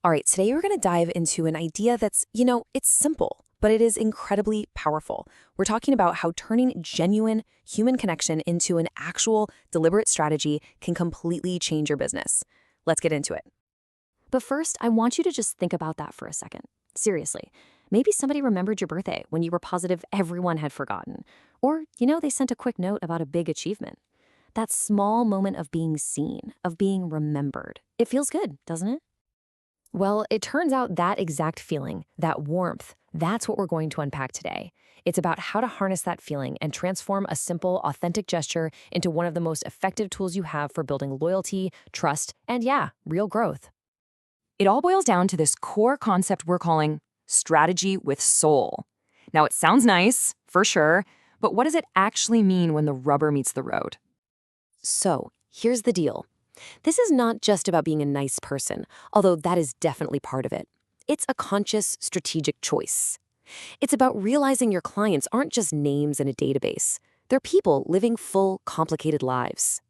All right, today we're going to dive into an idea that's, it's simple, but it is incredibly powerful. We're talking about how turning genuine human connection into an actual deliberate strategy can completely change your business. Let's get into it. But first, I want you to just think about that for a second. Seriously, maybe somebody remembered your birthday when you were positive everyone had forgotten. Or, they sent a quick note about a big achievement. That small moment of being seen, of being remembered. It feels good, doesn't it? Well, it turns out that exact feeling, that warmth, that's what we're going to unpack today. It's about how to harness that feeling and transform a simple, authentic gesture into one of the most effective tools you have for building loyalty, trust, and real growth. It all boils down to this core concept we're calling strategy with soul. Now, it sounds nice, for sure, but what does it actually mean when the rubber meets the road? So, here's the deal. This is not just about being a nice person, although that is definitely part of it. It's a conscious, strategic choice. It's about realizing your clients aren't just names in a database. They're people living full, complicated lives.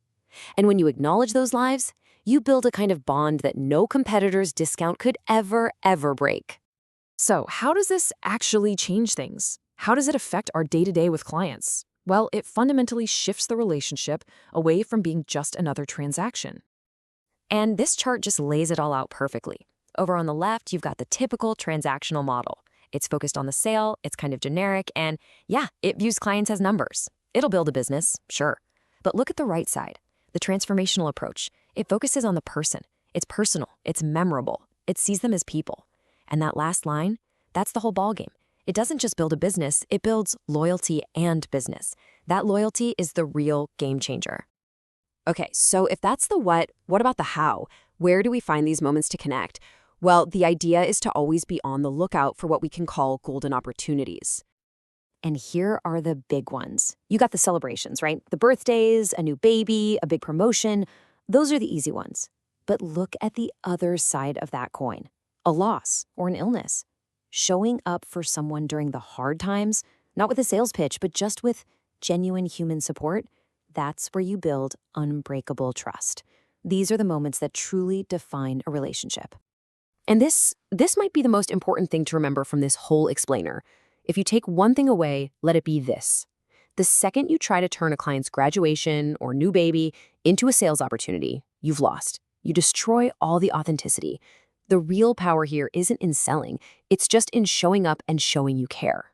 And when you acknowledge those lives, you build a kind of bond that no competitor's discount could ever break. So, how does this actually change things? How does it affect our day-to-day with clients? Well, it fundamentally shifts the relationship away from being just another transaction. And this chart just lays it all out perfectly. Over on the left, you've got the typical transactional model. It's focused on the sale, it's kind of generic, and it views clients as numbers. It'll build a business, sure. But look at the right side, the transformational approach. It focuses on the person. It's personal, it's memorable, it sees them as people. And that last line, that's the whole ballgame. It doesn't just build a business, it builds loyalty and business. That loyalty is the real game changer. Okay, so if that's the what about the how? Where do we find these moments to connect? Well, the idea is to always be on the lookout for what we can call golden opportunities. And here are the big ones. You got the celebrations, right? The birthdays, a new baby, a big promotion. Those are the easy ones. But look at the other side of that coin. A loss or an illness. Showing up for someone during the hard times, not with a sales pitch, but just with genuine human support, that's where you build unbreakable trust. These are the moments that truly define a relationship. And this might be the most important thing to remember from this whole explainer. If you take one thing away, let it be this. The second you try to turn a client's graduation or new baby into a sales opportunity, you've lost. You destroy all the authenticity. The real power here isn't in selling, it's just in showing up and showing you care.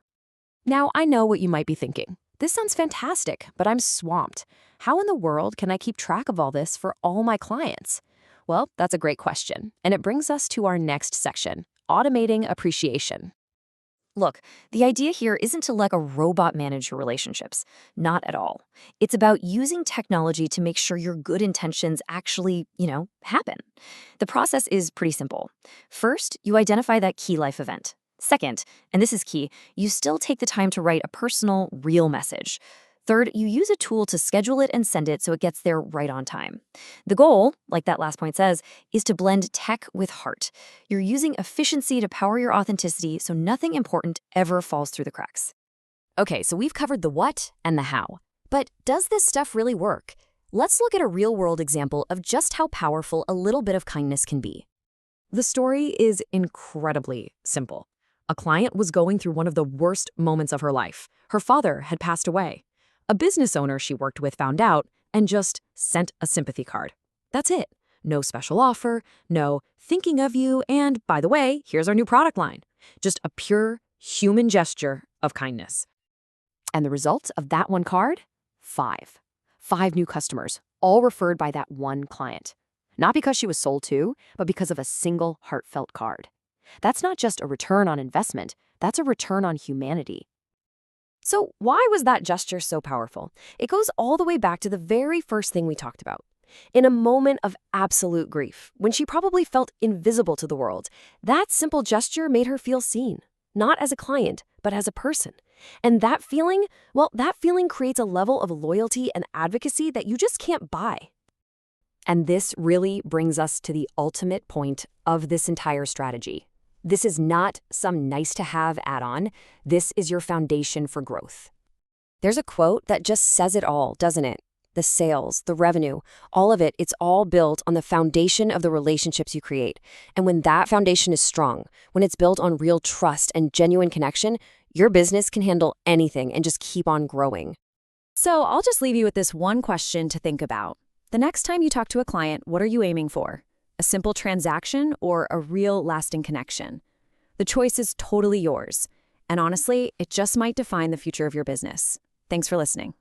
Now, I know what you might be thinking. This sounds fantastic, but I'm swamped. How in the world can I keep track of all this for all my clients? Well, that's a great question, and it brings us to our next section, automating appreciation. Look, the idea here isn't to let a robot manage your relationships. Not at all. It's about using technology to make sure your good intentions actually, happen. The process is pretty simple. First, you identify that key life event. Second, and this is key, you still take the time to write a personal, real message. Third, you use a tool to schedule it and send it so it gets there right on time. The goal, like that last point says, is to blend tech with heart. You're using efficiency to power your authenticity so nothing important ever falls through the cracks. Okay, so we've covered the what and the how. But does this stuff really work? Let's look at a real-world example of just how powerful a little bit of kindness can be. The story is incredibly simple. A client was going through one of the worst moments of her life. Her father had passed away. A business owner she worked with found out and just sent a sympathy card. That's it. No special offer, no thinking of you, and by the way, here's our new product line. Just a pure human gesture of kindness. And the result of that one card? 5. 5 new customers, all referred by that one client. Not because she was sold to, but because of a single heartfelt card. That's not just a return on investment, that's a return on humanity. So why was that gesture so powerful? It goes all the way back to the very first thing we talked about. In a moment of absolute grief, when she probably felt invisible to the world, that simple gesture made her feel seen, not as a client, but as a person. And that feeling creates a level of loyalty and advocacy that you just can't buy. And this really brings us to the ultimate point of this entire strategy. This is not some nice-to-have add-on. This is your foundation for growth. There's a quote that just says it all, doesn't it? the sales, the revenue, all of it, it's all built on the foundation of the relationships you create. And when that foundation is strong, when it's built on real trust and genuine connection, your business can handle anything and just keep on growing. So I'll just leave you with this one question to think about. The next time you talk to a client, what are you aiming for? A simple transaction or a real lasting connection? The choice is totally yours. And honestly, it just might define the future of your business. Thanks for listening.